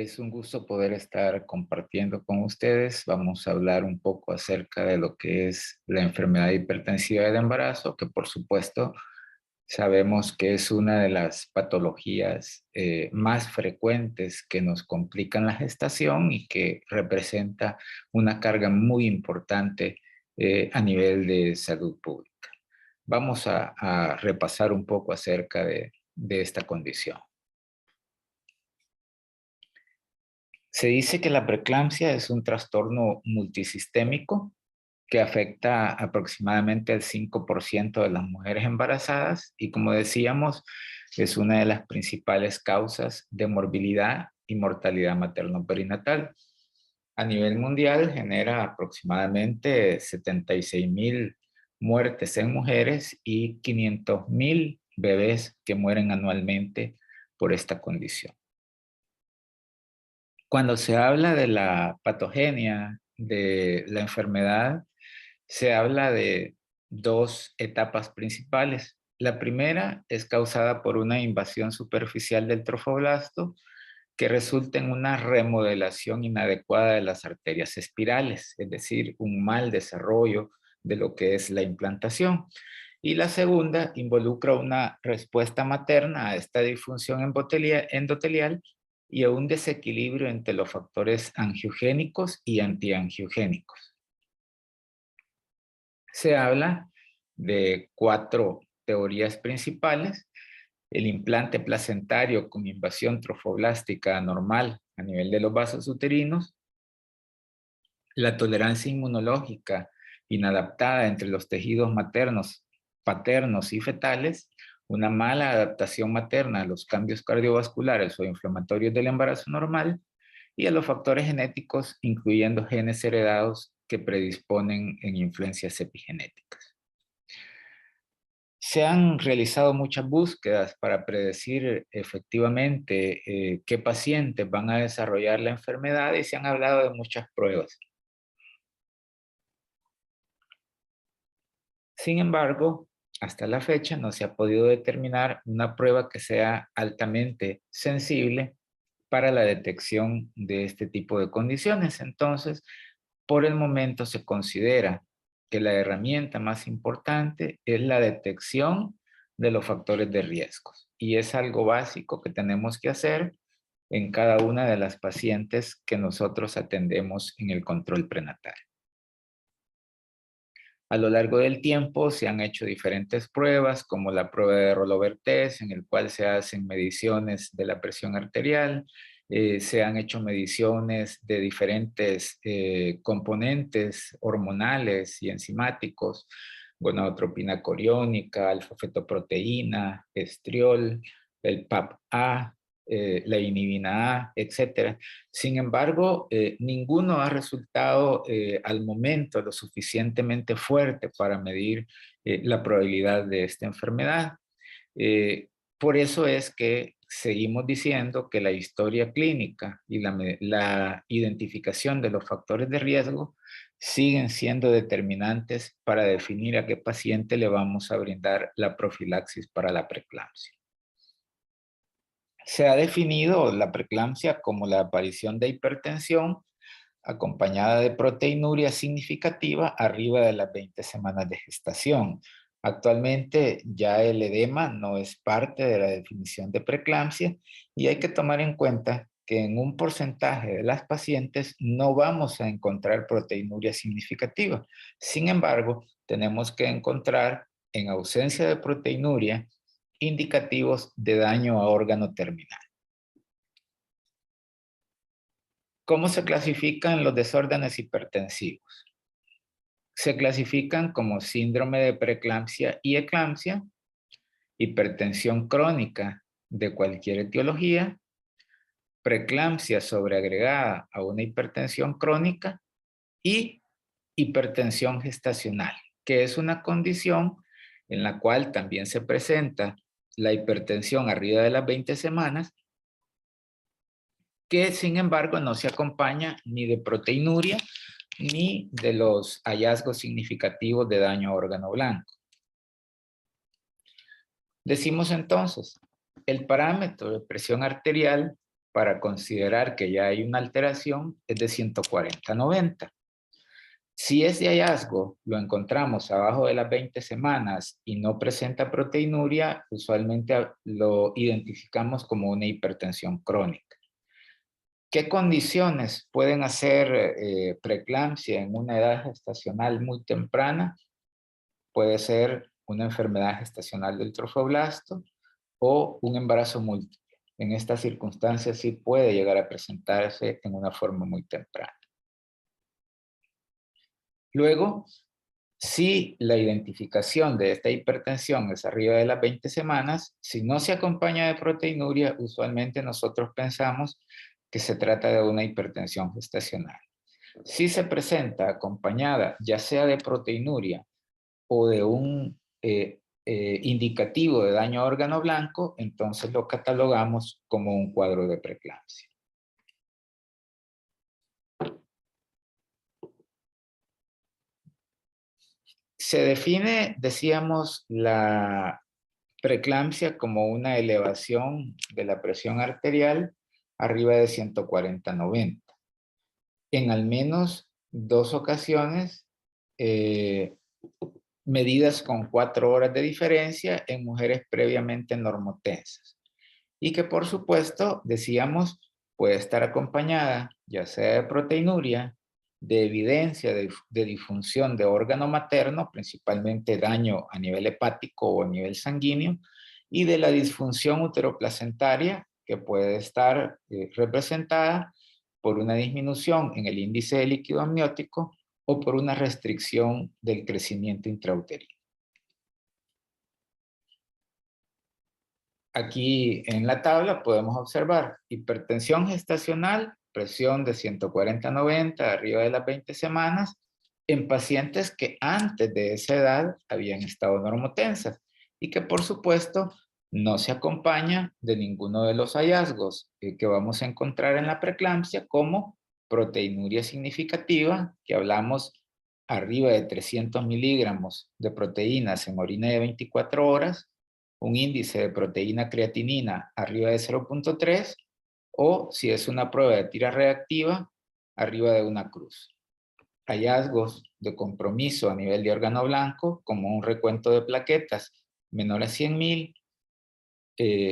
Es un gusto poder estar compartiendo con ustedes. Vamos a hablar un poco acerca de lo que es la enfermedad hipertensiva del embarazo, que por supuesto sabemos que es una de las patologías más frecuentes que nos complican la gestación y que representa una carga muy importante a nivel de salud pública. Vamos a repasar un poco acerca de esta condición. Se dice que la preeclampsia es un trastorno multisistémico que afecta aproximadamente al 5% de las mujeres embarazadas y, como decíamos, es una de las principales causas de morbilidad y mortalidad materno-perinatal. A nivel mundial genera aproximadamente 76,000 muertes en mujeres y 500,000 bebés que mueren anualmente por esta condición. Cuando se habla de la patogenia de la enfermedad, se habla de dos etapas principales. La primera es causada por una invasión superficial del trofoblasto que resulta en una remodelación inadecuada de las arterias espirales, es decir, un mal desarrollo de lo que es la implantación. Y la segunda involucra una respuesta materna a esta disfunción endotelial y a un desequilibrio entre los factores angiogénicos y antiangiogénicos. Se habla de cuatro teorías principales: el implante placentario con invasión trofoblástica anormal a nivel de los vasos uterinos, la tolerancia inmunológica inadaptada entre los tejidos maternos, paternos y fetales, una mala adaptación materna a los cambios cardiovasculares o inflamatorios del embarazo normal y a los factores genéticos, incluyendo genes heredados que predisponen en influencias epigenéticas. Se han realizado muchas búsquedas para predecir efectivamente qué pacientes van a desarrollar la enfermedad y se han hablado de muchas pruebas. Sin embargo, hasta la fecha no se ha podido determinar una prueba que sea altamente sensible para la detección de este tipo de condiciones. Entonces, por el momento se considera que la herramienta más importante es la detección de los factores de riesgo. Y es algo básico que tenemos que hacer en cada una de las pacientes que nosotros atendemos en el control prenatal. A lo largo del tiempo se han hecho diferentes pruebas, como la prueba de Rollover-Test, en el cual se hacen mediciones de la presión arterial. Se han hecho mediciones de diferentes componentes hormonales y enzimáticos: gonadotropina coriónica, alfa-fetoproteína, estriol, el PAP-A, la inhibina A, etcétera. Sin embargo, ninguno ha resultado al momento lo suficientemente fuerte para medir la probabilidad de esta enfermedad. Eh, por eso es que seguimos diciendo que la historia clínica y la identificación de los factores de riesgo siguen siendo determinantes para definir a qué paciente le vamos a brindar la profilaxis para la preeclampsia. Se ha definido la preeclampsia como la aparición de hipertensión acompañada de proteinuria significativa arriba de las 20 semanas de gestación. Actualmente ya el edema no es parte de la definición de preeclampsia y hay que tomar en cuenta que en un porcentaje de las pacientes no vamos a encontrar proteinuria significativa. Sin embargo, tenemos que encontrar, en ausencia de proteinuria, indicativos de daño a órgano terminal. ¿Cómo se clasifican los desórdenes hipertensivos? Se clasifican como síndrome de preeclampsia y eclampsia, hipertensión crónica de cualquier etiología, preeclampsia sobreagregada a una hipertensión crónica y hipertensión gestacional, que es una condición en la cual también se presenta la hipertensión arriba de las 20 semanas, que sin embargo no se acompaña ni de proteinuria ni de los hallazgos significativos de daño a órgano blanco. Decimos entonces, el parámetro de presión arterial para considerar que ya hay una alteración es de 140-90. Si ese hallazgo lo encontramos abajo de las 20 semanas y no presenta proteinuria, usualmente lo identificamos como una hipertensión crónica. ¿Qué condiciones pueden hacer preeclampsia en una edad gestacional muy temprana? Puede ser una enfermedad gestacional del trofoblasto o un embarazo múltiple. En estas circunstancias sí puede llegar a presentarse en una forma muy temprana. Luego, si la identificación de esta hipertensión es arriba de las 20 semanas, si no se acompaña de proteinuria, usualmente nosotros pensamos que se trata de una hipertensión gestacional. Si se presenta acompañada ya sea de proteinuria o de un indicativo de daño a órgano blanco, entonces lo catalogamos como un cuadro de preeclampsia. Se define, decíamos, la preeclampsia como una elevación de la presión arterial arriba de 140-90. En al menos 2 ocasiones, medidas con 4 horas de diferencia en mujeres previamente normotensas. Y que por supuesto, decíamos, puede estar acompañada ya sea de proteinuria, de evidencia de disfunción de órgano materno, principalmente daño a nivel hepático o a nivel sanguíneo, y de la disfunción uteroplacentaria que puede estar representada por una disminución en el índice de líquido amniótico o por una restricción del crecimiento intrauterino. Aquí en la tabla podemos observar hipertensión gestacional, presión de 140-90 arriba de las 20 semanas, en pacientes que antes de esa edad habían estado normotensas y que por supuesto no se acompaña de ninguno de los hallazgos que vamos a encontrar en la preeclampsia, como proteinuria significativa, que hablamos arriba de 300 miligramos de proteínas en orina de 24 horas, un índice de proteína creatinina arriba de 0.3, o si es una prueba de tira reactiva, arriba de una cruz. Hallazgos de compromiso a nivel de órgano blanco, como un recuento de plaquetas menor a 100.000,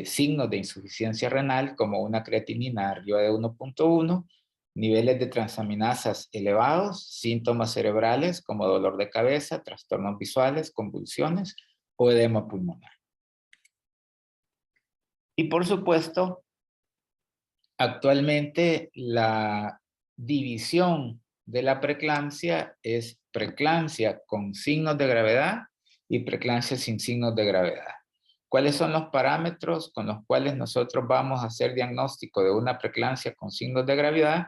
signos de insuficiencia renal, como una creatinina arriba de 1.1, niveles de transaminasas elevados, síntomas cerebrales como dolor de cabeza, trastornos visuales, convulsiones o edema pulmonar. Y por supuesto, actualmente la división de la preeclampsia es preeclampsia con signos de gravedad y preeclampsia sin signos de gravedad. ¿Cuáles son los parámetros con los cuales nosotros vamos a hacer diagnóstico de una preeclampsia con signos de gravedad?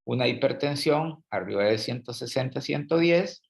Una hipertensión arriba de 160-110,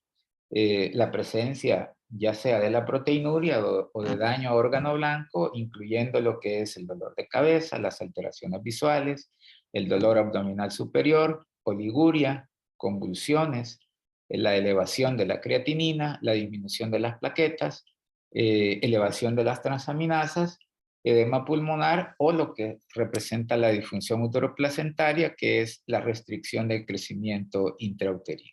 la presencia ya sea de la proteinuria o de daño a órgano blanco, incluyendo lo que es el dolor de cabeza, las alteraciones visuales, el dolor abdominal superior, oliguria, convulsiones, la elevación de la creatinina, la disminución de las plaquetas, elevación de las transaminasas, edema pulmonar o lo que representa la disfunción uteroplacentaria, que es la restricción del crecimiento intrauterino.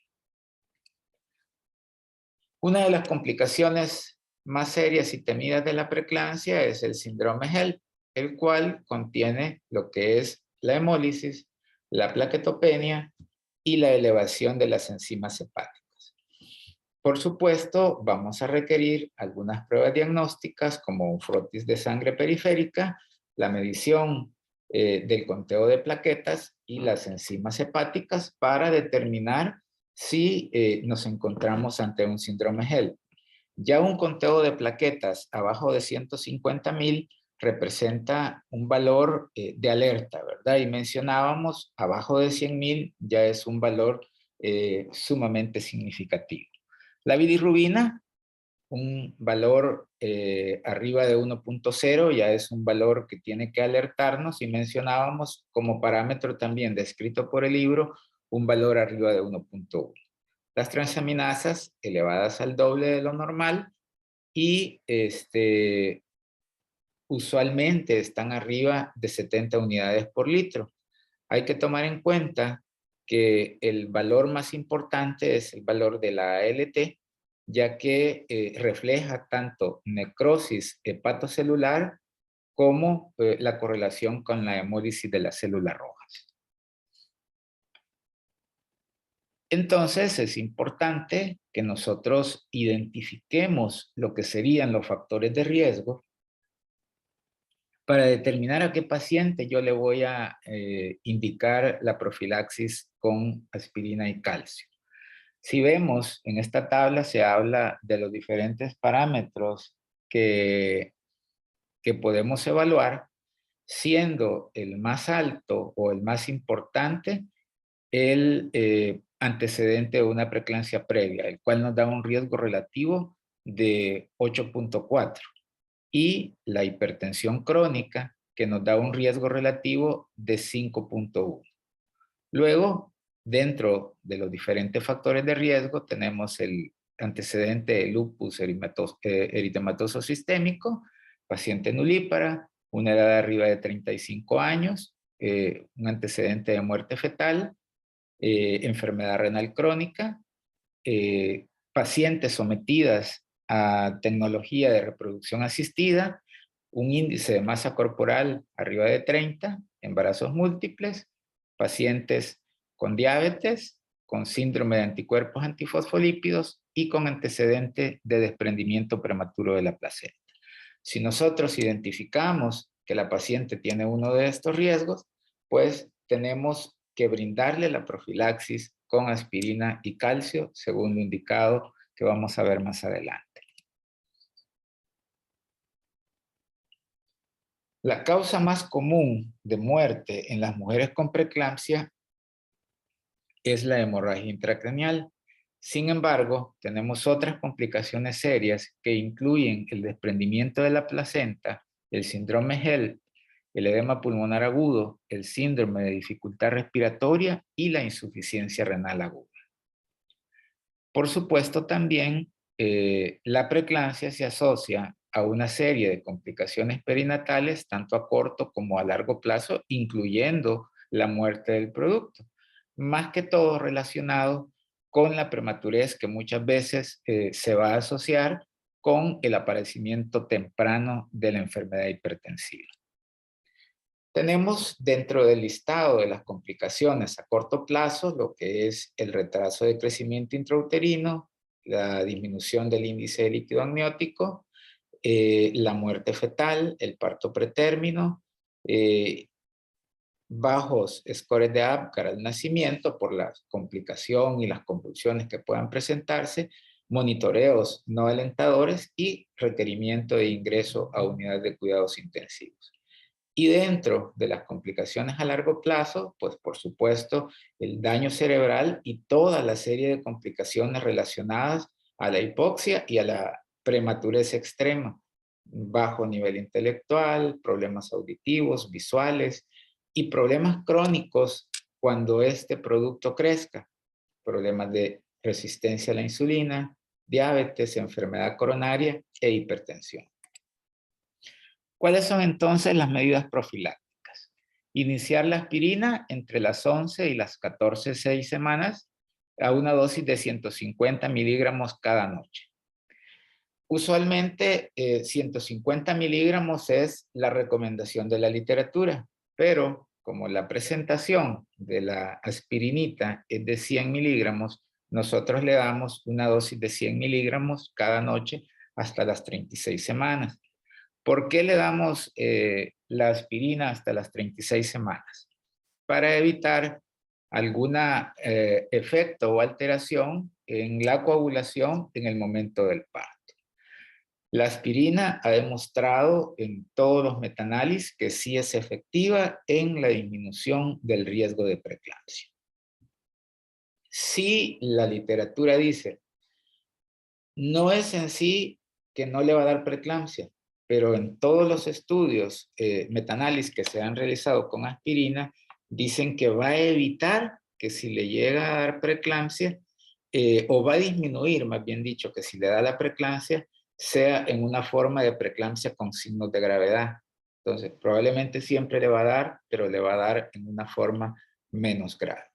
Una de las complicaciones más serias y temidas de la preeclampsia es el síndrome HELLP, el cual contiene lo que es la hemólisis, la plaquetopenia y la elevación de las enzimas hepáticas. Por supuesto, vamos a requerir algunas pruebas diagnósticas como un frotis de sangre periférica, la medición del conteo de plaquetas y las enzimas hepáticas para determinar si nos encontramos ante un síndrome HELLP. Ya un conteo de plaquetas abajo de 150.000 representa un valor de alerta, ¿verdad? Y mencionábamos, abajo de 100.000 ya es un valor sumamente significativo. La bilirrubina, un valor arriba de 1.0, ya es un valor que tiene que alertarnos, y mencionábamos como parámetro también descrito por el libro un valor arriba de 1.1. Las transaminasas elevadas al doble de lo normal y usualmente están arriba de 70 unidades por litro. Hay que tomar en cuenta que el valor más importante es el valor de la ALT, ya que refleja tanto necrosis hepatocelular como la correlación con la hemólisis de las células rojas. Entonces es importante que nosotros identifiquemos lo que serían los factores de riesgo para determinar a qué paciente yo le voy a indicar la profilaxis con aspirina y calcio. Si vemos en esta tabla se habla de los diferentes parámetros que podemos evaluar, siendo el más alto o el más importante el antecedente de una preeclampsia previa, el cual nos da un riesgo relativo de 8.4, y la hipertensión crónica, que nos da un riesgo relativo de 5.1. Luego, dentro de los diferentes factores de riesgo, tenemos el antecedente de lupus eritematoso sistémico, paciente nulípara, una edad arriba de 35 años, un antecedente de muerte fetal, enfermedad renal crónica, pacientes sometidas a tecnología de reproducción asistida, un índice de masa corporal arriba de 30, embarazos múltiples, pacientes con diabetes, con síndrome de anticuerpos antifosfolípidos y con antecedente de desprendimiento prematuro de la placenta. Si nosotros identificamos que la paciente tiene uno de estos riesgos, pues tenemos que brindarle la profilaxis con aspirina y calcio, según lo indicado que vamos a ver más adelante. La causa más común de muerte en las mujeres con preeclampsia es la hemorragia intracraneal. Sin embargo, tenemos otras complicaciones serias que incluyen el desprendimiento de la placenta, el síndrome HELLP, el edema pulmonar agudo, el síndrome de dificultad respiratoria y la insuficiencia renal aguda. Por supuesto, también la preeclampsia se asocia a una serie de complicaciones perinatales, tanto a corto como a largo plazo, incluyendo la muerte del producto, más que todo relacionado con la prematurez que muchas veces se va a asociar con el aparecimiento temprano de la enfermedad hipertensiva. Tenemos dentro del listado de las complicaciones a corto plazo lo que es el retraso de crecimiento intrauterino, la disminución del índice de líquido amniótico, la muerte fetal, el parto pretérmino, bajos scores de Apgar al nacimiento por la complicación y las convulsiones que puedan presentarse, monitoreos no alentadores y requerimiento de ingreso a unidades de cuidados intensivos. Y dentro de las complicaciones a largo plazo, pues por supuesto el daño cerebral y toda la serie de complicaciones relacionadas a la hipoxia y a la prematurez extrema, bajo nivel intelectual, problemas auditivos, visuales y problemas crónicos cuando este producto crezca, problemas de resistencia a la insulina, diabetes, enfermedad coronaria e hipertensión. ¿Cuáles son entonces las medidas profilácticas? Iniciar la aspirina entre las 11 y las 14 semanas a una dosis de 150 miligramos cada noche. Usualmente 150 miligramos es la recomendación de la literatura, pero como la presentación de la aspirinita es de 100 miligramos, nosotros le damos una dosis de 100 miligramos cada noche hasta las 36 semanas. ¿Por qué le damos la aspirina hasta las 36 semanas? Para evitar algún efecto o alteración en la coagulación en el momento del parto. La aspirina ha demostrado en todos los metanálisis que sí es efectiva en la disminución del riesgo de preeclampsia. Si la literatura dice, no es en sí que no le va a dar preeclampsia, pero en todos los estudios metanálisis que se han realizado con aspirina, dicen que va a evitar que si le llega a dar preeclampsia, o va a disminuir, más bien dicho, que si le da la preeclampsia, sea en una forma de preeclampsia con signos de gravedad. Entonces, probablemente siempre le va a dar, pero le va a dar en una forma menos grave.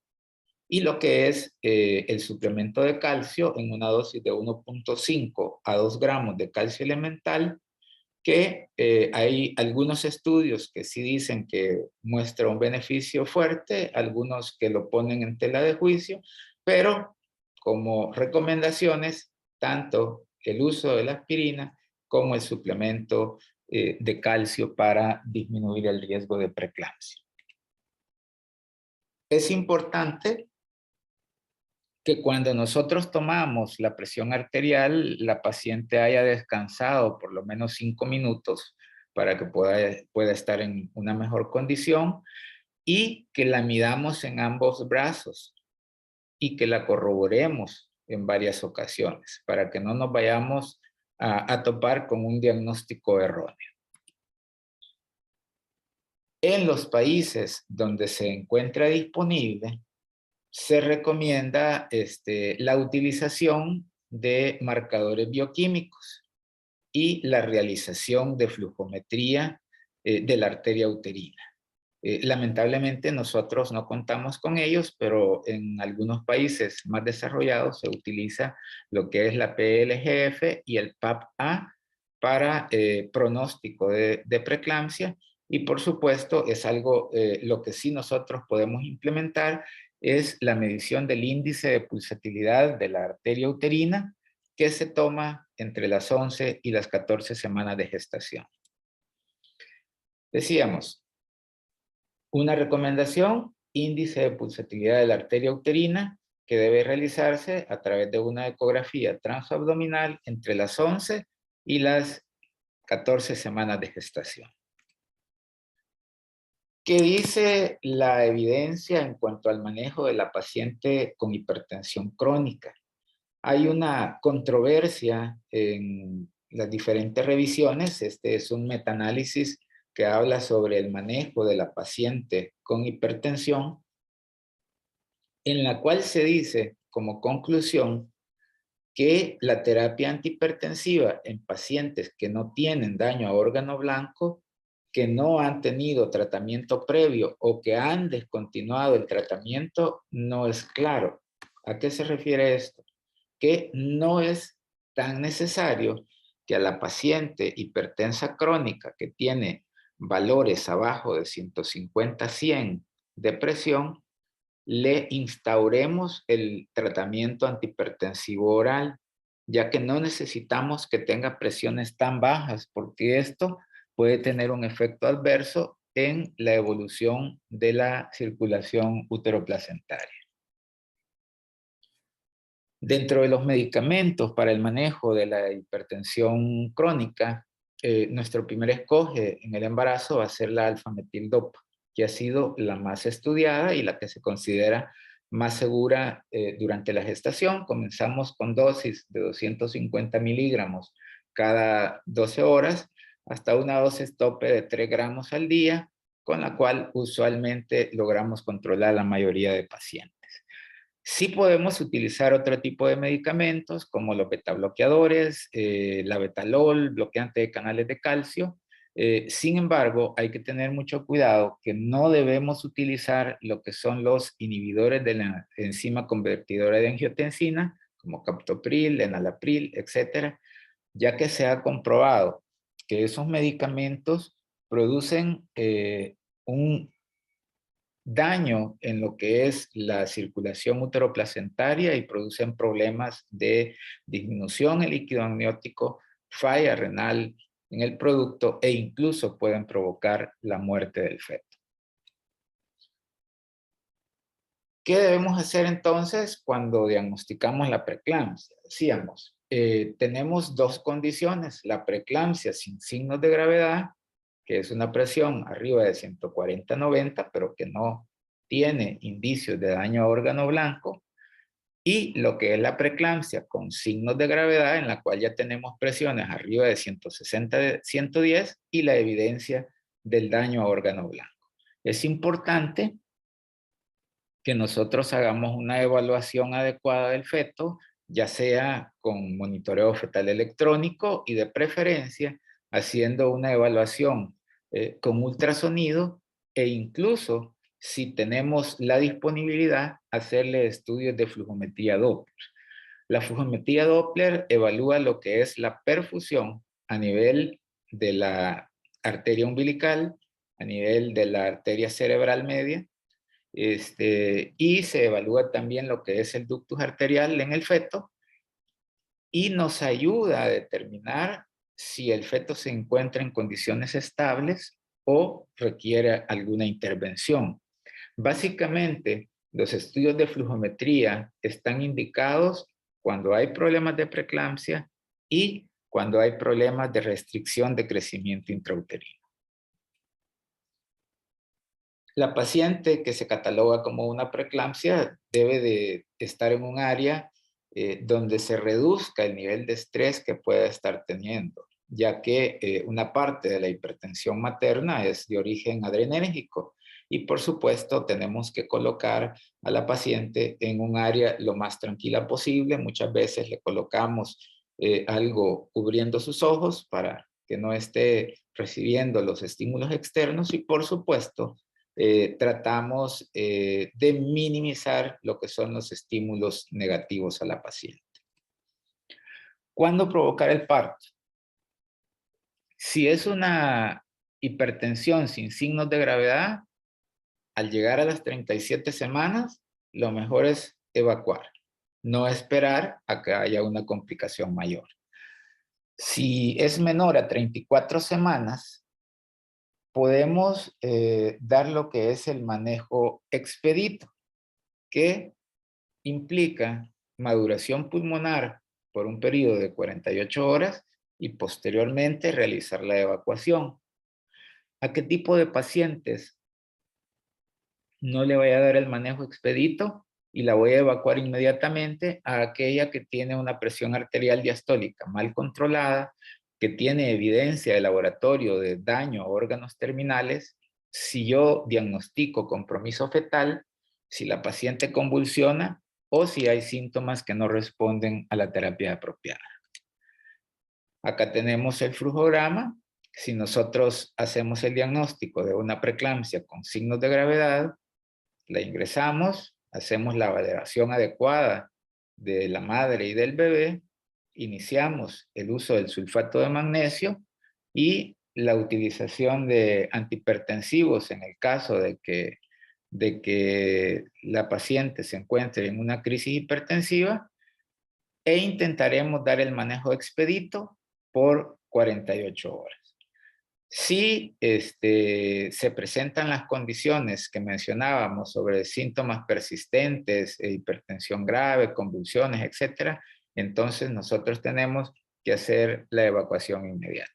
Y lo que es el suplemento de calcio en una dosis de 1.5 a 2 gramos de calcio elemental, que hay algunos estudios que sí dicen que muestra un beneficio fuerte, algunos que lo ponen en tela de juicio, pero como recomendaciones, tanto el uso de la aspirina como el suplemento de calcio para disminuir el riesgo de preeclampsia. Es importante que cuando nosotros tomamos la presión arterial, la paciente haya descansado por lo menos 5 minutos para que pueda estar en una mejor condición, y que la midamos en ambos brazos y que la corroboremos en varias ocasiones para que no nos vayamos a topar con un diagnóstico erróneo. En los países donde se encuentra disponible, se recomienda la utilización de marcadores bioquímicos y la realización de flujometría de la arteria uterina. Lamentablemente nosotros no contamos con ellos, pero en algunos países más desarrollados se utiliza lo que es la PLGF y el PAP-A para pronóstico de preeclampsia, y por supuesto es algo, lo que sí nosotros podemos implementar es la medición del índice de pulsatilidad de la arteria uterina, que se toma entre las 11 y las 14 semanas de gestación. Decíamos, una recomendación: índice de pulsatilidad de la arteria uterina, que debe realizarse a través de una ecografía transabdominal entre las 11 y las 14 semanas de gestación. ¿Qué dice la evidencia en cuanto al manejo de la paciente con hipertensión crónica? Hay una controversia en las diferentes revisiones. Este es un metaanálisis que habla sobre el manejo de la paciente con hipertensión, en la cual se dice como conclusión que la terapia antihipertensiva en pacientes que no tienen daño a órgano blanco, que no han tenido tratamiento previo o que han descontinuado el tratamiento, no es claro. ¿A qué se refiere esto? Que no es tan necesario que a la paciente hipertensa crónica que tiene valores abajo de 150-100 de presión, le instauremos el tratamiento antihipertensivo oral, ya que no necesitamos que tenga presiones tan bajas, porque esto puede tener un efecto adverso en la evolución de la circulación uteroplacentaria. Dentro de los medicamentos para el manejo de la hipertensión crónica, nuestro primer escoge en el embarazo va a ser la alfametildopa, que ha sido la más estudiada y la que se considera más segura durante la gestación. Comenzamos con dosis de 250 miligramos cada 12 horas hasta una dosis tope de 3 gramos al día, con la cual usualmente logramos controlar la mayoría de pacientes. Sí podemos utilizar otro tipo de medicamentos como los betabloqueadores, la betalol, bloqueante de canales de calcio. Sin embargo, hay que tener mucho cuidado que no debemos utilizar lo que son los inhibidores de la enzima convertidora de angiotensina, como captopril, enalapril, etcétera, ya que se ha comprobado que esos medicamentos producen un daño en lo que es la circulación uteroplacentaria y producen problemas de disminución del líquido amniótico, falla renal en el producto e incluso pueden provocar la muerte del feto. ¿Qué debemos hacer entonces cuando diagnosticamos la preeclampsia? Decíamos, tenemos dos condiciones: la preeclampsia sin signos de gravedad, que es una presión arriba de 140/90, pero que no tiene indicios de daño a órgano blanco, y lo que es la preeclampsia con signos de gravedad, en la cual ya tenemos presiones arriba de 160/110 y la evidencia del daño a órgano blanco. Es importante que nosotros hagamos una evaluación adecuada del feto ya sea con monitoreo fetal electrónico y de preferencia haciendo una evaluación con ultrasonido e incluso si tenemos la disponibilidad hacerle estudios de flujometría Doppler. La flujometría Doppler evalúa lo que es la perfusión a nivel de la arteria umbilical, a nivel de la arteria cerebral media, y se evalúa también lo que es el ductus arterial en el feto y nos ayuda a determinar si el feto se encuentra en condiciones estables o requiere alguna intervención. Básicamente, los estudios de flujometría están indicados cuando hay problemas de preeclampsia y cuando hay problemas de restricción de crecimiento intrauterino. La paciente que se cataloga como una preeclampsia debe de estar en un área donde se reduzca el nivel de estrés que pueda estar teniendo, ya que una parte de la hipertensión materna es de origen adrenérgico y por supuesto tenemos que colocar a la paciente en un área lo más tranquila posible. Muchas veces le colocamos algo cubriendo sus ojos para que no esté recibiendo los estímulos externos y por supuesto tratamos de minimizar lo que son los estímulos negativos a la paciente. ¿Cuándo provocar el parto? Si es una hipertensión sin signos de gravedad, al llegar a las 37 semanas, lo mejor es evacuar, no esperar a que haya una complicación mayor. Si es menor a 34 semanas, podemos dar lo que es el manejo expedito, que implica maduración pulmonar por un periodo de 48 horas y posteriormente realizar la evacuación. ¿A qué tipo de pacientes no le voy a dar el manejo expedito y la voy a evacuar inmediatamente? A aquella que tiene una presión arterial diastólica mal controlada, que tiene evidencia de laboratorio de daño a órganos terminales? Si yo diagnostico compromiso fetal, si la paciente convulsiona o si hay síntomas que no responden a la terapia apropiada. Acá tenemos el flujograma. Si nosotros hacemos el diagnóstico de una preeclampsia con signos de gravedad, la ingresamos, hacemos la valoración adecuada de la madre y del bebé, iniciamos el uso del sulfato de magnesio y la utilización de antihipertensivos en el caso de que la paciente se encuentre en una crisis hipertensiva, e intentaremos dar el manejo expedito por 48 horas. Si se presentan las condiciones que mencionábamos sobre síntomas persistentes, hipertensión grave, convulsiones, etc., entonces nosotros tenemos que hacer la evacuación inmediata.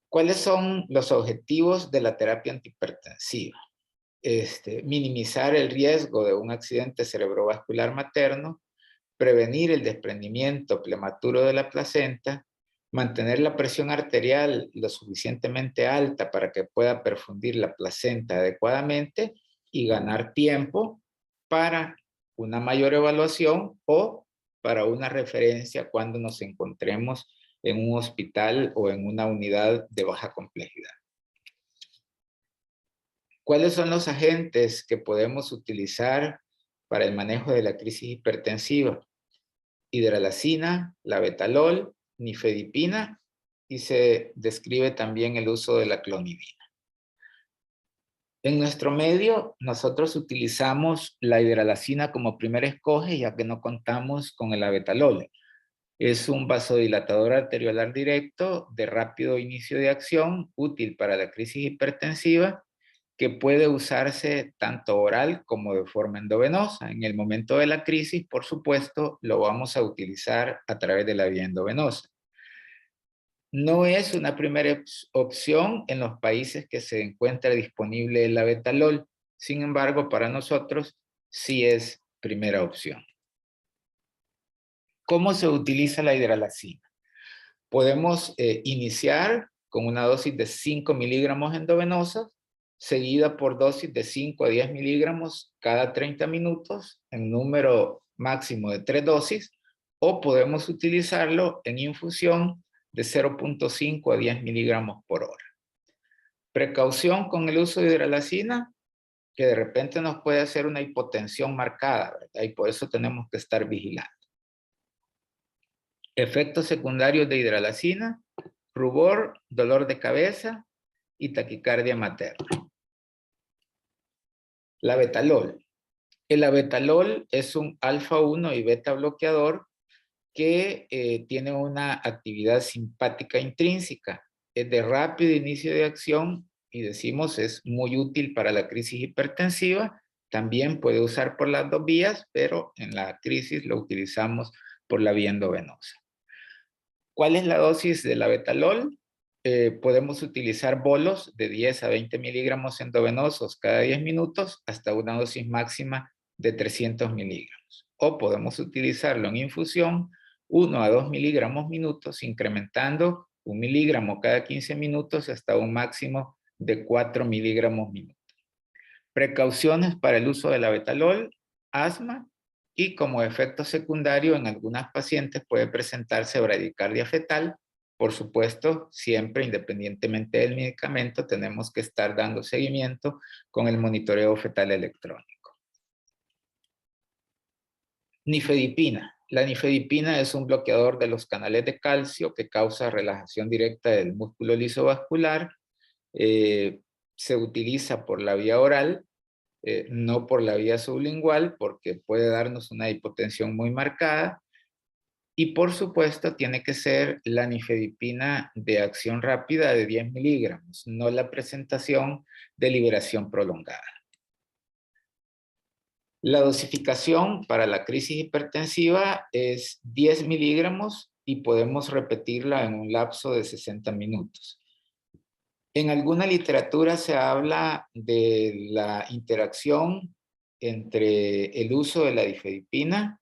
¿Cuáles son los objetivos de la terapia antihipertensiva? Minimizar el riesgo de un accidente cerebrovascular materno, prevenir el desprendimiento prematuro de la placenta, mantener la presión arterial lo suficientemente alta para que pueda perfundir la placenta adecuadamente y ganar tiempo para una mayor evaluación o para una referencia cuando nos encontremos en un hospital o en una unidad de baja complejidad. ¿Cuáles son los agentes que podemos utilizar para el manejo de la crisis hipertensiva? Hidralazina, labetalol, nifedipina y se describe también el uso de la clonidina. En nuestro medio, nosotros utilizamos la hidralazina como primer escoge, ya que no contamos con el labetalol. Es un vasodilatador arteriolar directo de rápido inicio de acción, útil para la crisis hipertensiva, que puede usarse tanto oral como de forma endovenosa. En el momento de la crisis, por supuesto, lo vamos a utilizar a través de la vía endovenosa. No es una primera opción en los países que se encuentra disponible el labetalol. Sin embargo, para nosotros sí es primera opción. ¿Cómo se utiliza la hidralazina? Podemos iniciar con una dosis de 5 miligramos endovenosa seguida por dosis de 5 a 10 miligramos cada 30 minutos en número máximo de 3 dosis, o podemos utilizarlo en infusión de 0.5 a 10 miligramos por hora. Precaución con el uso de hidralazina, que de repente nos puede hacer una hipotensión marcada, ¿verdad? Y por eso tenemos que estar vigilando. Efectos secundarios de hidralazina: rubor, dolor de cabeza y taquicardia materna. La betalol. El abetalol es un alfa-1 y beta bloqueador que tiene una actividad simpática intrínseca. Es de rápido inicio de acción y decimos es muy útil para la crisis hipertensiva. También puede usar por las dos vías, pero en la crisis lo utilizamos por la vía endovenosa. ¿Cuál es la dosis del abetalol? Podemos utilizar bolos de 10 a 20 miligramos endovenosos cada 10 minutos hasta una dosis máxima de 300 miligramos. O podemos utilizarlo en infusión 1 a 2 miligramos minutos, incrementando 1 miligramo cada 15 minutos hasta un máximo de 4 miligramos minutos. Precauciones para el uso del abetalol: asma, y como efecto secundario en algunas pacientes puede presentarse bradicardia fetal. Por supuesto, siempre independientemente del medicamento tenemos que estar dando seguimiento con el monitoreo fetal electrónico. Nifedipina. La nifedipina es un bloqueador de los canales de calcio que causa relajación directa del músculo lisovascular. Se utiliza por la vía oral, no por la vía sublingual, porque puede darnos una hipotensión muy marcada. Y por supuesto tiene que ser la nifedipina de acción rápida de 10 miligramos, no la presentación de liberación prolongada. La dosificación para la crisis hipertensiva es 10 miligramos y podemos repetirla en un lapso de 60 minutos. En alguna literatura se habla de la interacción entre el uso de la difedipina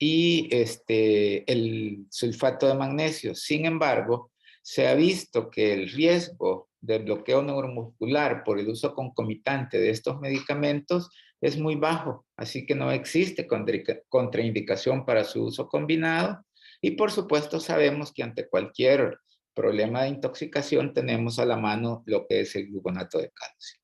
y el sulfato de magnesio. Sin embargo, se ha visto que el riesgo de bloqueo neuromuscular por el uso concomitante de estos medicamentos es muy bajo, así que no existe contraindicación para su uso combinado. Y por supuesto sabemos que ante cualquier problema de intoxicación tenemos a la mano lo que es el gluconato de calcio.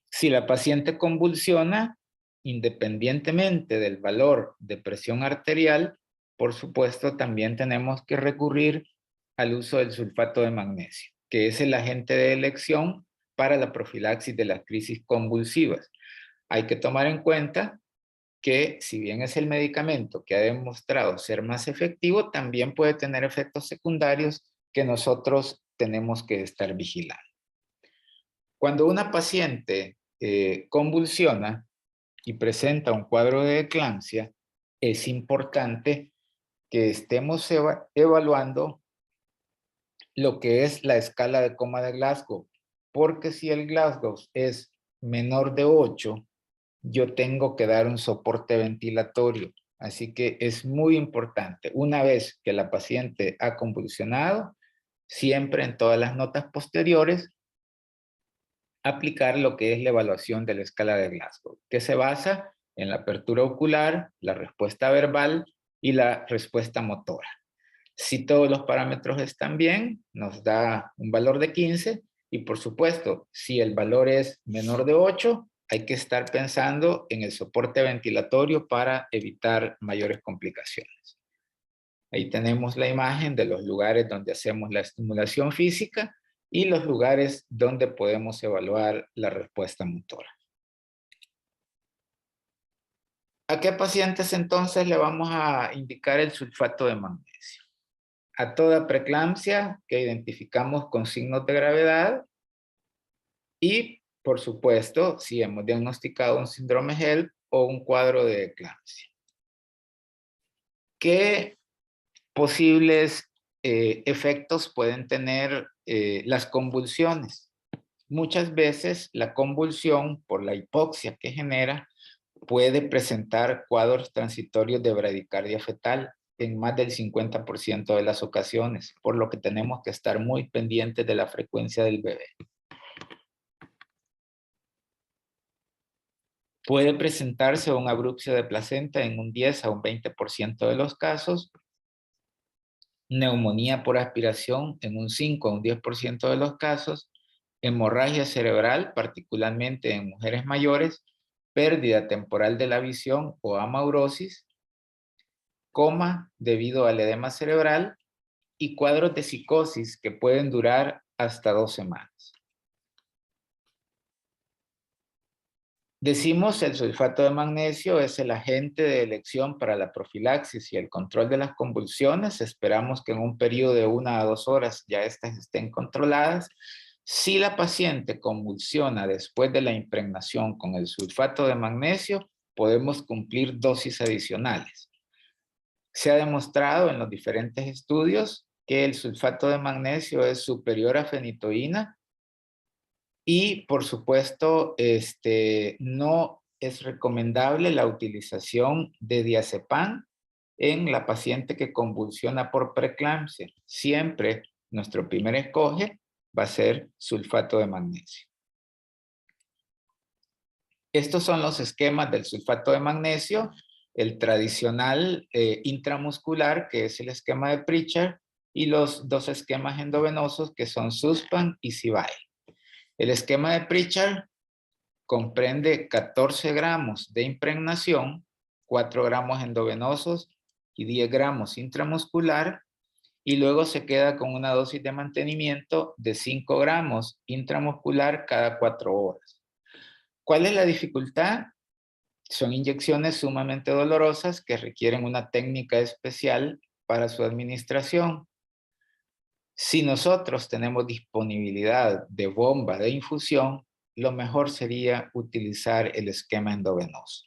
Si la paciente convulsiona, independientemente del valor de presión arterial, por supuesto también tenemos que recurrir al uso del sulfato de magnesio, que es el agente de elección para la profilaxis de las crisis convulsivas. Hay que tomar en cuenta que si bien es el medicamento que ha demostrado ser más efectivo, también puede tener efectos secundarios que nosotros tenemos que estar vigilando. Cuando una paciente convulsiona y presenta un cuadro de eclampsia, es importante que estemos evaluando lo que es la escala de coma de Glasgow, porque si el Glasgow es menor de 8, yo tengo que dar un soporte ventilatorio. Así que es muy importante, una vez que la paciente ha convulsionado, siempre en todas las notas posteriores, aplicar lo que es la evaluación de la escala de Glasgow, que se basa en la apertura ocular, la respuesta verbal y la respuesta motora. Si todos los parámetros están bien, nos da un valor de 15 y por supuesto, si el valor es menor de 8, hay que estar pensando en el soporte ventilatorio para evitar mayores complicaciones. Ahí tenemos la imagen de los lugares donde hacemos la estimulación física y los lugares donde podemos evaluar la respuesta motora. ¿A qué pacientes entonces le vamos a indicar el sulfato de magnesio? A toda preeclampsia que identificamos con signos de gravedad y, por supuesto, si hemos diagnosticado un síndrome HELP o un cuadro de eclampsia. ¿Qué posibles efectos pueden tener las convulsiones? Muchas veces la convulsión por la hipoxia que genera puede presentar cuadros transitorios de bradicardia fetal. en más del 50% de las ocasiones, por lo que tenemos que estar muy pendientes de la frecuencia del bebé. Puede presentarse una abrupción de placenta en un 10 a un 20% de los casos, neumonía por aspiración en un 5 a un 10% de los casos, hemorragia cerebral, particularmente en mujeres mayores, pérdida temporal de la visión o amaurosis, coma debido al edema cerebral y cuadros de psicosis que pueden durar hasta 2 semanas. Decimos el sulfato de magnesio es el agente de elección para la profilaxis y el control de las convulsiones. Esperamos que en un periodo de 1 a 2 horas ya estas estén controladas. Si la paciente convulsiona después de la impregnación con el sulfato de magnesio, podemos cumplir dosis adicionales. Se ha demostrado en los diferentes estudios que el sulfato de magnesio es superior a fenitoína y, por supuesto, no es recomendable la utilización de diazepam en la paciente que convulsiona por preeclampsia. Siempre nuestro primer escoge va a ser sulfato de magnesio. Estos son los esquemas del sulfato de magnesio. El tradicional intramuscular, que es el esquema de Pritchard, y los dos esquemas endovenosos, que son Sussman y Cibail. El esquema de Pritchard comprende 14 gramos de impregnación, 4 gramos endovenosos y 10 gramos intramuscular, y luego se queda con una dosis de mantenimiento de 5 gramos intramuscular cada 4 horas. ¿Cuál es la dificultad? Son inyecciones sumamente dolorosas que requieren una técnica especial para su administración. Si nosotros tenemos disponibilidad de bomba de infusión, lo mejor sería utilizar el esquema endovenoso.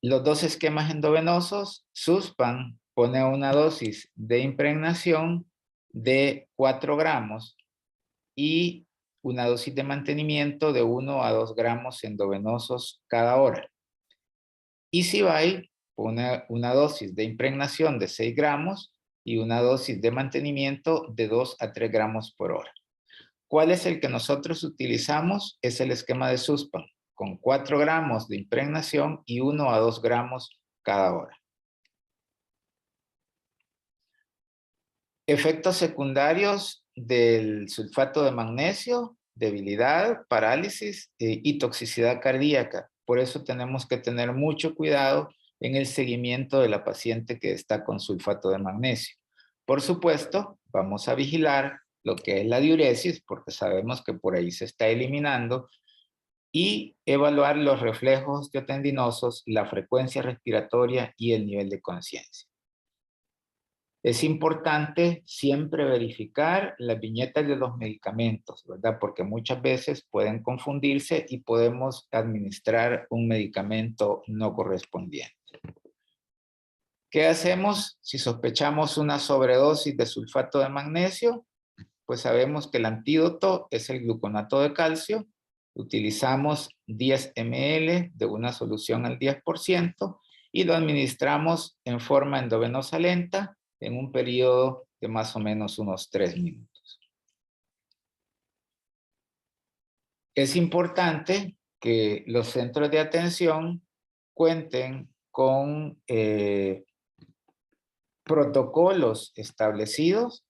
Los dos esquemas endovenosos, Sussman pone una dosis de impregnación de 4 gramos y una dosis de mantenimiento de 1 a 2 gramos endovenosos cada hora. Y Cibail pone una dosis de impregnación de 6 gramos y una dosis de mantenimiento de 2 a 3 gramos por hora. ¿Cuál es el que nosotros utilizamos? Es el esquema de Sussman, con 4 gramos de impregnación y 1 a 2 gramos cada hora. Efectos secundarios del sulfato de magnesio: debilidad, parálisis y toxicidad cardíaca. Por eso tenemos que tener mucho cuidado en el seguimiento de la paciente que está con sulfato de magnesio. Por supuesto, vamos a vigilar lo que es la diuresis, porque sabemos que por ahí se está eliminando, y evaluar los reflejos osteotendinosos, la frecuencia respiratoria y el nivel de conciencia. Es importante siempre verificar las viñetas de los medicamentos, ¿verdad? Porque muchas veces pueden confundirse y podemos administrar un medicamento no correspondiente. ¿Qué hacemos si sospechamos una sobredosis de sulfato de magnesio? Pues sabemos que el antídoto es el gluconato de calcio. Utilizamos 10 ml de una solución al 10% y lo administramos en forma endovenosa lenta en un periodo de más o menos unos 3 minutos. Es importante que los centros de atención cuenten con protocolos establecidos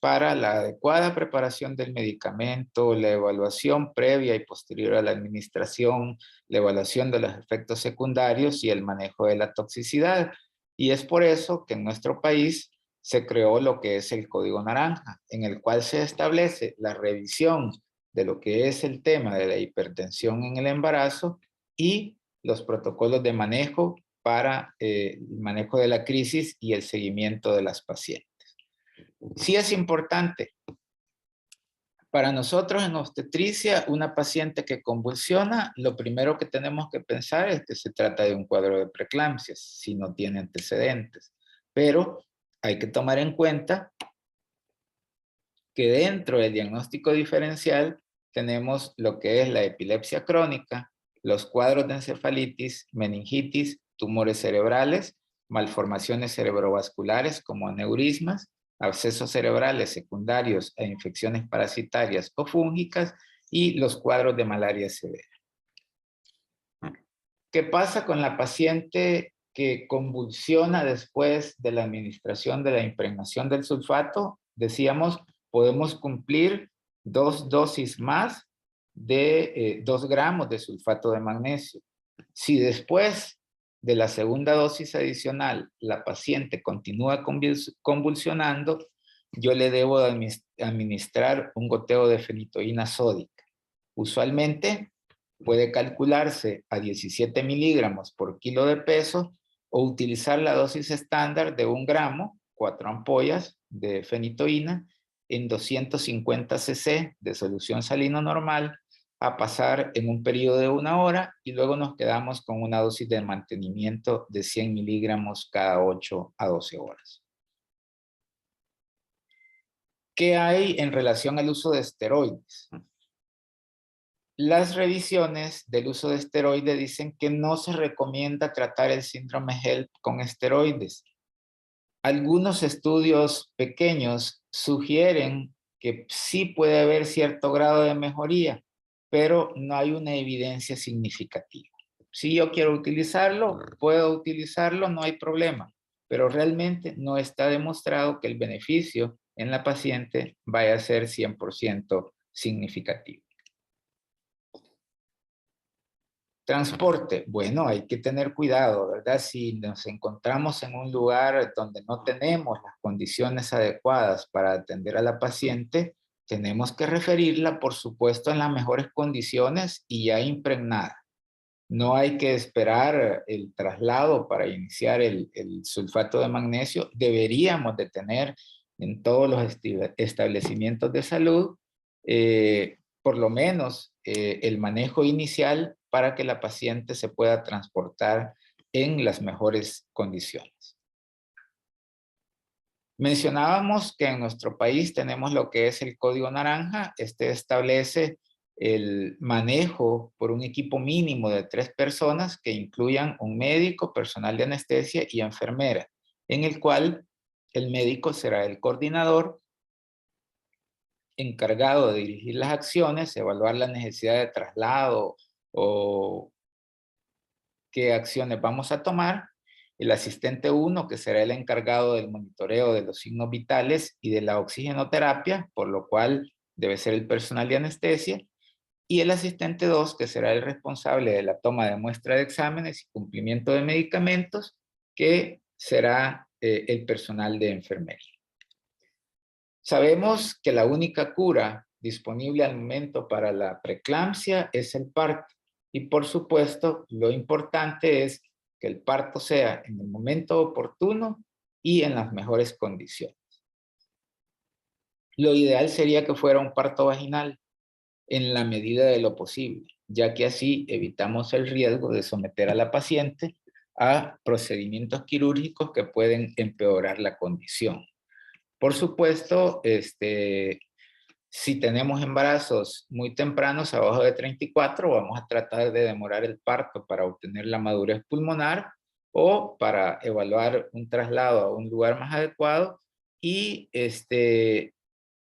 para la adecuada preparación del medicamento, la evaluación previa y posterior a la administración, la evaluación de los efectos secundarios y el manejo de la toxicidad. Y es por eso que en nuestro país se creó lo que es el Código Naranja, en el cual se establece la revisión de lo que es el tema de la hipertensión en el embarazo y los protocolos de manejo para el manejo de la crisis y el seguimiento de las pacientes. Sí es importante. Para nosotros en obstetricia, una paciente que convulsiona, lo primero que tenemos que pensar es que se trata de un cuadro de preeclampsia, si no tiene antecedentes. Pero hay que tomar en cuenta que dentro del diagnóstico diferencial tenemos lo que es la epilepsia crónica, los cuadros de encefalitis, meningitis, tumores cerebrales malformaciones cerebrovasculares como aneurismas, abscesos cerebrales secundarios a infecciones parasitarias o fúngicas y los cuadros de malaria severa. ¿Qué pasa con la paciente que convulsiona después de la administración de la impregnación del sulfato? Decíamos, podemos cumplir 2 dosis más de 2 gramos de sulfato de magnesio. Si después de la segunda dosis adicional la paciente continúa convulsionando, yo le debo administrar un goteo de fenitoína sódica. Usualmente puede calcularse a 17 miligramos por kilo de peso o utilizar la dosis estándar de 1 gramo, 4 ampollas de fenitoína en 250 cc de solución salina normal a pasar en un periodo de 1 hora y luego nos quedamos con una dosis de mantenimiento de 100 miligramos cada 8 a 12 horas. ¿Qué hay en relación al uso de esteroides? Las revisiones del uso de esteroides dicen que no se recomienda tratar el síndrome HELLP con esteroides. Algunos estudios pequeños sugieren que sí puede haber cierto grado de mejoría, pero no hay una evidencia significativa. Si yo quiero utilizarlo, puedo utilizarlo, no hay problema, pero realmente no está demostrado que el beneficio en la paciente vaya a ser 100% significativo. Transporte, bueno, hay que tener cuidado, ¿verdad? Si nos encontramos en un lugar donde no tenemos las condiciones adecuadas para atender a la paciente, tenemos que referirla, por supuesto, en las mejores condiciones y ya impregnada. No hay que esperar el traslado para iniciar el sulfato de magnesio. Deberíamos de tener en todos los establecimientos de salud por lo menos el manejo inicial para que la paciente se pueda transportar en las mejores condiciones. Mencionábamos que en nuestro país tenemos lo que es el Código Naranja. Este establece el manejo por un equipo mínimo de 3 personas que incluyan un médico, personal de anestesia y enfermera, en el cual el médico será el coordinador encargado de dirigir las acciones, evaluar la necesidad de traslado o qué acciones vamos a tomar. El asistente 1, que será el encargado del monitoreo de los signos vitales y de la oxigenoterapia, por lo cual debe ser el personal de anestesia. Y el asistente 2, que será el responsable de la toma de muestra de exámenes y cumplimiento de medicamentos, que será el personal de enfermería. Sabemos que la única cura disponible al momento para la preeclampsia es el parto. Y por supuesto, lo importante es que el parto sea en el momento oportuno y en las mejores condiciones. Lo ideal sería que fuera un parto vaginal en la medida de lo posible, ya que así evitamos el riesgo de someter a la paciente a procedimientos quirúrgicos que pueden empeorar la condición. Por supuesto, si tenemos embarazos muy tempranos, abajo de 34, vamos a tratar de demorar el parto para obtener la madurez pulmonar o para evaluar un traslado a un lugar más adecuado. Y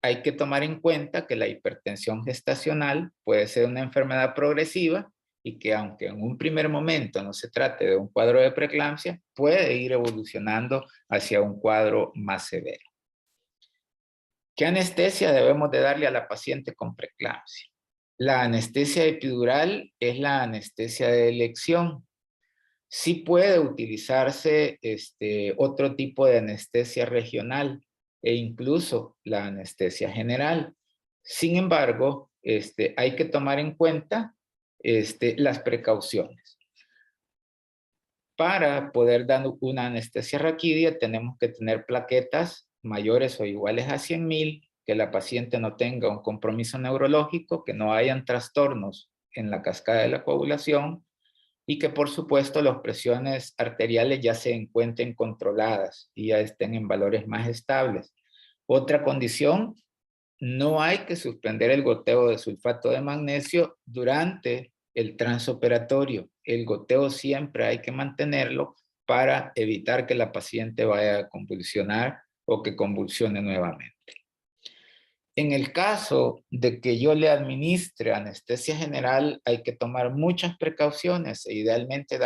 hay que tomar en cuenta que la hipertensión gestacional puede ser una enfermedad progresiva y que aunque en un primer momento no se trate de un cuadro de preeclampsia, puede ir evolucionando hacia un cuadro más severo. ¿Qué anestesia debemos de darle a la paciente con preeclampsia? La anestesia epidural es la anestesia de elección. Sí puede utilizarse otro tipo de anestesia regional e incluso la anestesia general. Sin embargo, hay que tomar en cuenta las precauciones. Para poder dar una anestesia raquídea tenemos que tener plaquetas mayores o iguales a 100,000, que la paciente no tenga un compromiso neurológico, que no hayan trastornos en la cascada de la coagulación y que por supuesto las presiones arteriales ya se encuentren controladas y ya estén en valores más estables. Otra condición, no hay que suspender el goteo de sulfato de magnesio durante el transoperatorio. El goteo siempre hay que mantenerlo para evitar que la paciente vaya a convulsionar o que convulsione nuevamente. En el caso de que yo le administre anestesia general, hay que tomar muchas precauciones e idealmente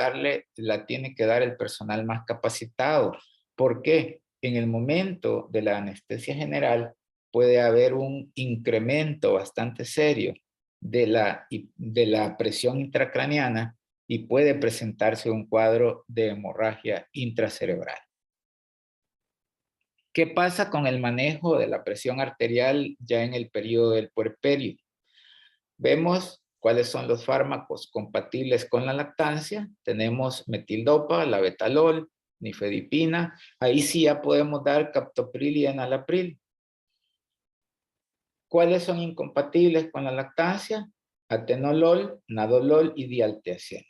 la tiene que dar el personal más capacitado. ¿Por qué? En el momento de la anestesia general puede haber un incremento bastante serio de la presión intracraneana y puede presentarse un cuadro de hemorragia intracerebral. ¿Qué pasa con el manejo de la presión arterial ya en el periodo del puerperio? Vemos cuáles son los fármacos compatibles con la lactancia. Tenemos metildopa, labetalol, nifedipina. Ahí sí ya podemos dar captopril y enalapril. ¿Cuáles son incompatibles con la lactancia? Atenolol, nadolol y dialteacin.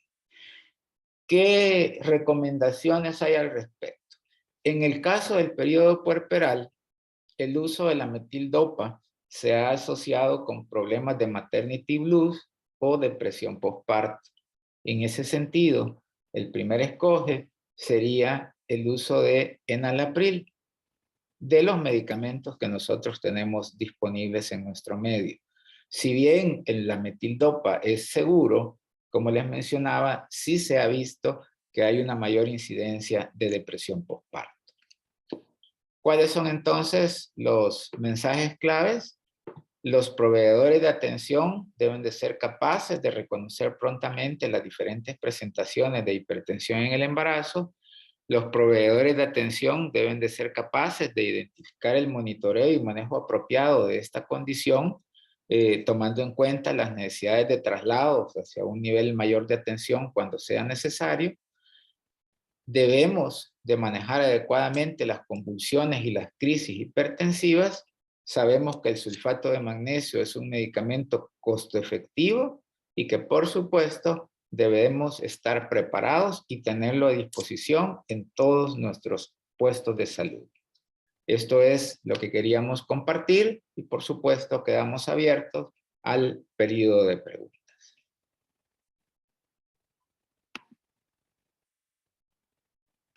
¿Qué recomendaciones hay al respecto? En el caso del periodo puerperal, el uso de la metildopa se ha asociado con problemas de maternity blues o depresión postparto. En ese sentido, el primer escoge sería el uso de enalapril, de los medicamentos que nosotros tenemos disponibles en nuestro medio. Si bien la metildopa es seguro, como les mencionaba, sí se ha visto que hay una mayor incidencia de depresión postparto. ¿Cuáles son entonces los mensajes claves? Los proveedores de atención deben de ser capaces de reconocer prontamente las diferentes presentaciones de hipertensión en el embarazo. Los proveedores de atención deben de ser capaces de identificar el monitoreo y manejo apropiado de esta condición, tomando en cuenta las necesidades de traslados hacia un nivel mayor de atención cuando sea necesario. Debemos de manejar adecuadamente las convulsiones y las crisis hipertensivas. Sabemos que el sulfato de magnesio es un medicamento costo efectivo y que por supuesto debemos estar preparados y tenerlo a disposición en todos nuestros puestos de salud. Esto es lo que queríamos compartir y por supuesto quedamos abiertos al periodo de preguntas.